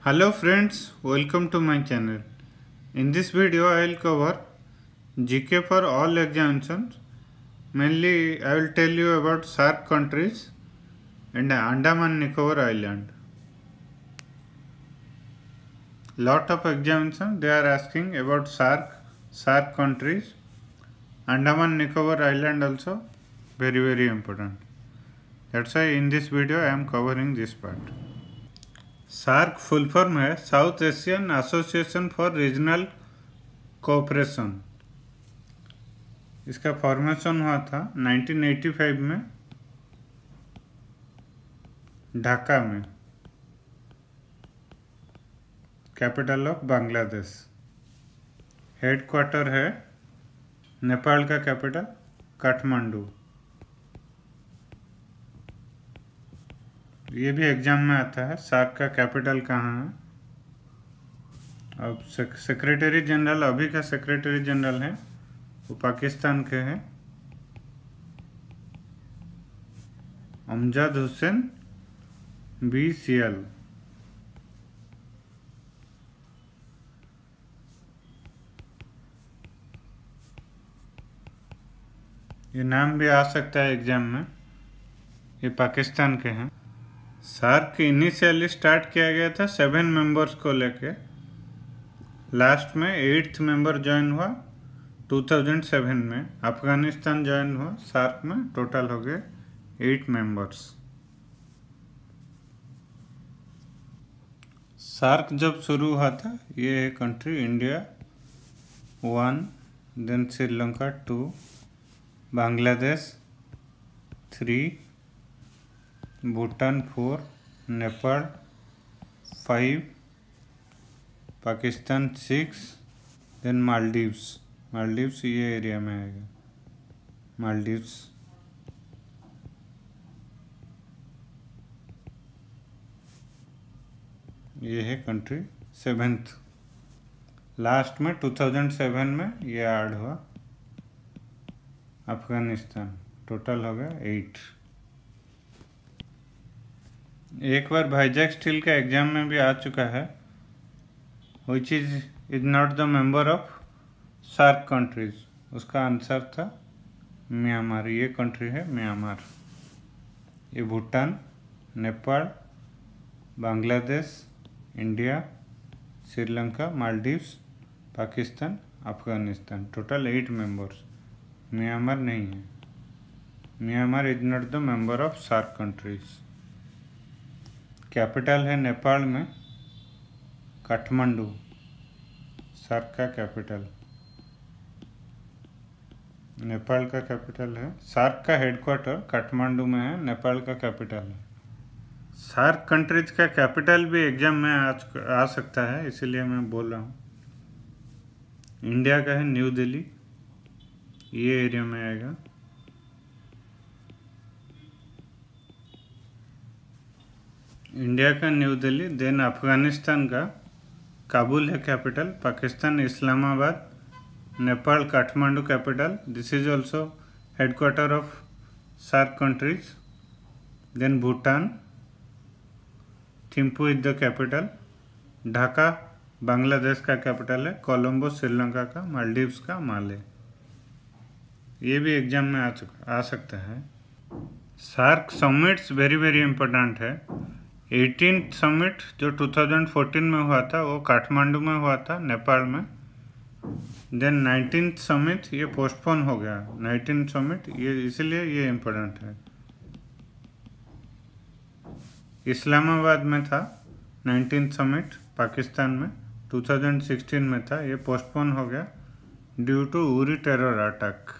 Hello friends, welcome to my channel. In this video I will cover GK for all examinations. Mainly I will tell you about SAARC countries and Andaman Nicobar Island. Lot of examinations they are asking about SAARC countries. Andaman Nicobar Island also very important. That's why in this video I am covering this part. SAARC full form है South Asian Association for Regional Cooperation. इसका formation हुआ था 1985 में ढाका में। Capital of Bangladesh. Headquarter है नेपाल का capital Kathmandu. ये भी एग्जाम में आता है सार्क का कैपिटल कहाँ है। अब सेक्रेटरी जनरल अभी का सेक्रेटरी जनरल है वो पाकिस्तान के हैं अमजद हुसैन BCL। ये नाम भी आ सकता है एग्जाम में। ये पाकिस्तान के हैं। सार्क इनिशियली स्टार्ट किया गया था 7 मेंबर्स को लेके। लास्ट में 8th मेंबर ज्वाइन हुआ 2007 में। अफगानिस्तान ज्वाइन हुआ सार्क में। टोटल हो गए 8 मेंबर्स। सार्क जब शुरू हुआ था ये है country India 1, then Sri Lanka 2, Bangladesh 3, Bhutan 4, Nepal 5, Pakistan 6, then Maldives ये एरिया में आएगा। मालदीव्स ये है कंट्री 7th। लास्ट में 2007 में ये ऐड हुआ अफगानिस्तान। टोटल हो गया 8। एक बार भाईजैक स्टील का एग्जाम में भी आ चुका है। Which is not the member of SAARC countries. उसका आंसर था म्यांमार। ये कंट्री है म्यांमार। ये Bhutan, Nepal, Bangladesh, India, Sri Lanka, Maldives, Pakistan, Afghanistan. Total 8 members. Myanmar नहीं है। Myanmar is not the member of SAARC countries. Capital है नेपाल में काठमांडू। सार्क का कैपिटल नेपाल का कैपिटल है। सार्क का हेडक्वार्टर काठमांडू में है। नेपाल का कैपिटल है। सार्क कंट्रीज का कैपिटल भी एग्जाम में आ सकता है, इसीलिए मैं बोल रहा हूँ। इंडिया का है न्यू दिल्ली। ये एरिया में आएगा। इंडिया का न्यू दिल्ली। देन अफगानिस्तान का काबुल है capital. Pakistan Islamabad. Nepal Kathmandu capital. This is also headquarter of SAARC countries. Then Bhutan Thimphu is the capital. Dhaka Bangladesh का कैपिटल है। कोलंबो श्रीलंका का। मालदीव्स का माले। ये भी एग्जाम में आ सकता है। सार्क समिट्स वेरी इम्पोर्टेंट है। 18th समिट जो 2014 में हुआ था वो काठमांडू में हुआ था नेपाल में। देन 19th समिट ये पोस्टपोन हो गया। 19th समिट ये इसलिए ये इम्पोर्टेंट है। इस्लामाबाद में था 19th समिट पाकिस्तान में। 2016 में था। ये पोस्टपोन हो गया due to Uri terror attack.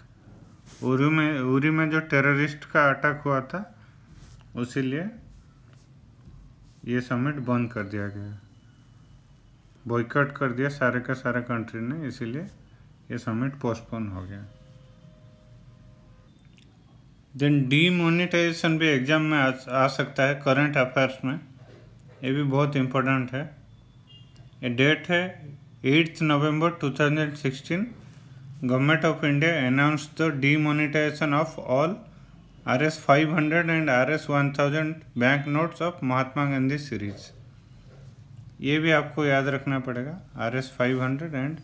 Uri में जो टेररिस्ट का अटैक हुआ था उसीलिए ये समिट बंद कर दिया गया। बॉयकॉट कर दिया सारे का सारा कंट्री ने, इसीलिए ये समिट पोस्टपोन हो गया। देन डीमोनेटाइजेशन भी एग्जाम में आ सकता है करंट अफेयर्स में। ये भी बहुत इम्पोर्टेंट है। ये डेट है 8 नवंबर 2016। Government of India announce the demonetisation of all RS 500 and RS 1000 bank notes of Mahatma Gandhi series। ये भी आपको याद रखना पड़ेगा, RS500 एंड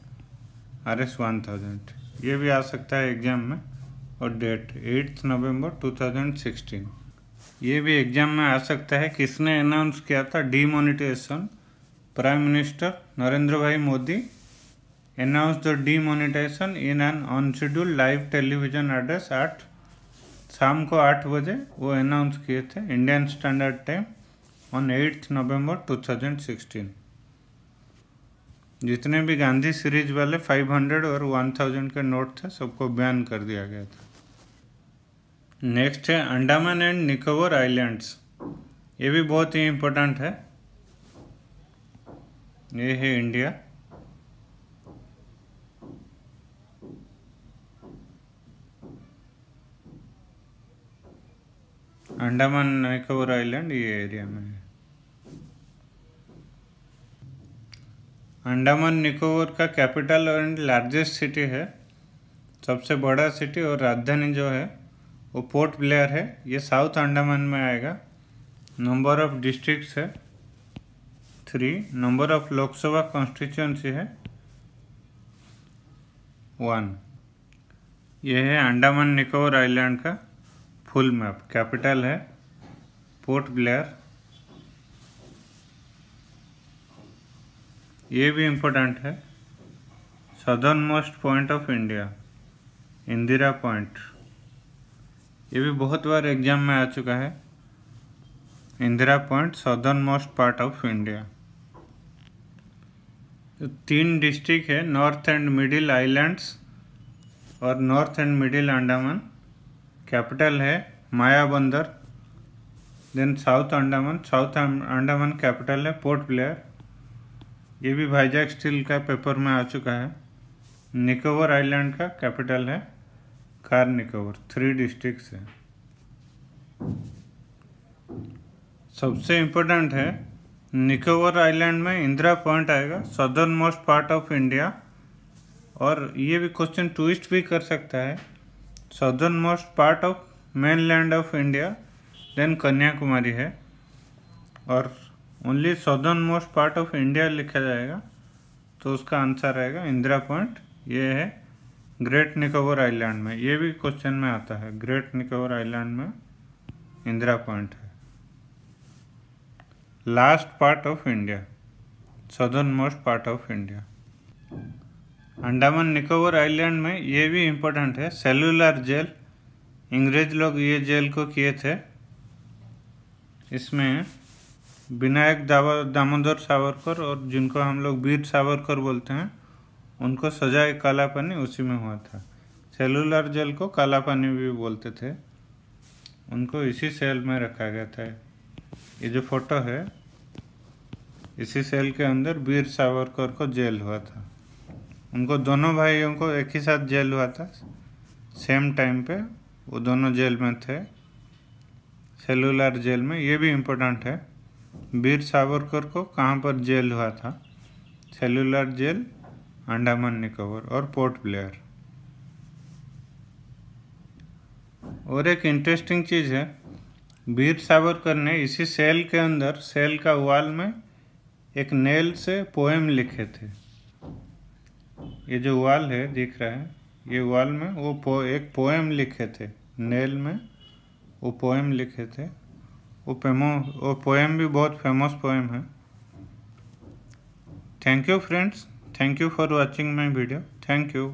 RS1000, ये भी आ सकता है एग्जाम में। और डेट 8 नवंबर 2016, ये भी एग्जाम में आ सकता है। किसने अनाउंस किया था डीमोनेटाइजेशन? प्राइम मिनिस्टर नरेंद्र भाई Modi announced the demonetization in an unscheduled live television address at शाम को 8 बजे वो अनाउंस किए थे इंडियन स्टैंडर्ड टाइम ऑन 8 नवंबर 2016। जितने भी गांधी सीरीज वाले 500 और 1000 के नोट थे सबको बैन कर दिया गया था। नेक्स्ट है अंडमान एंड निकोबार आइलैंड्स, ये भी बहुत ही इम्पोर्टेंट है। ये है इंडिया, अंडमान निकोबार आइलैंड ये एरिया में है। अंडमान निकोबार का कैपिटल और लार्जेस्ट सिटी है, सबसे बड़ा सिटी और राजधानी जो है वो पोर्ट ब्लेयर है। ये साउथ अंडमान में आएगा। नंबर ऑफ डिस्ट्रिक्ट्स है 3, नंबर ऑफ लोकसभा कॉन्स्टिट्यूंसी है 1। यह है अंडमान निकोबार आइलैंड का फुल मैप। कैपिटल है पोर्ट ब्लेयर। ये भी इम्पोर्टेंट है। Southernmost point of India Indira Point, ये भी बहुत बार एग्जाम में आ चुका है। Indira Point southernmost part of India. तो 3 डिस्ट्रिक्ट है, नॉर्थ एंड मिडिल आइलैंड्स और north and middle Andaman. Capital है Mayabunder. Then south Andaman capital है पोर्ट ब्लेयर। ये भी वाइजैक स्टील का पेपर में आ चुका है। निकोबार आइलैंड का कैपिटल है कार निकोबार। 3 डिस्ट्रिक्ट्स है। सबसे इम्पोर्टेंट है निकोबार आइलैंड में इंदिरा पॉइंट आएगा, southernmost part of India. और ये भी क्वेश्चन ट्विस्ट भी कर सकता है, southernmost part of mainland of India, then Kanyakumari है। और only southernmost part of India लिखा जाएगा तो उसका आंसर आएगा इंदिरा पॉइंट। ये है ग्रेट निकोबार आइलैंड में, ये भी क्वेश्चन में आता है। ग्रेट निकोबार आइलैंड में इंदिरा पॉइंट है। Last part of India, southern most part of India. Andaman Nicobar island में ये भी इम्पोर्टेंट है, सेलुलर जेल। अंग्रेज लोग ये जेल को किए थे। इसमें विनायक दामोदर सावरकर और जिनको हम लोग वीर सावरकर बोलते हैं, उनको सजाए काला पानी उसी में हुआ था। सेलुलर जेल को काला पानी भी बोलते थे। उनको इसी सेल में रखा गया था। ये जो फोटो है, इसी सेल के अंदर वीर सावरकर को जेल हुआ था। उनको दोनों भाइयों को एक ही साथ जेल हुआ था, सेम टाइम पे वो दोनों जेल में थे, सेलुलर जेल में। ये भी इम्पोर्टेंट है, वीर सावरकर को कहाँ पर जेल हुआ था? सेलुलर जेल, अंडमान निकोबार और पोर्ट ब्लेयर। और एक इंटरेस्टिंग चीज़ है, वीर सावरकर ने इसी सेल के अंदर, सेल का वॉल में एक नेल से पोएम लिखे थे। ये जो वॉल है दिख रहा है, ये वॉल में वो एक पोएम लिखे थे, नेल में वो पोएम लिखे थे। वो पोएम भी बहुत फेमस पोएम है। Thank you friends, thank you for watching my video. Thank you.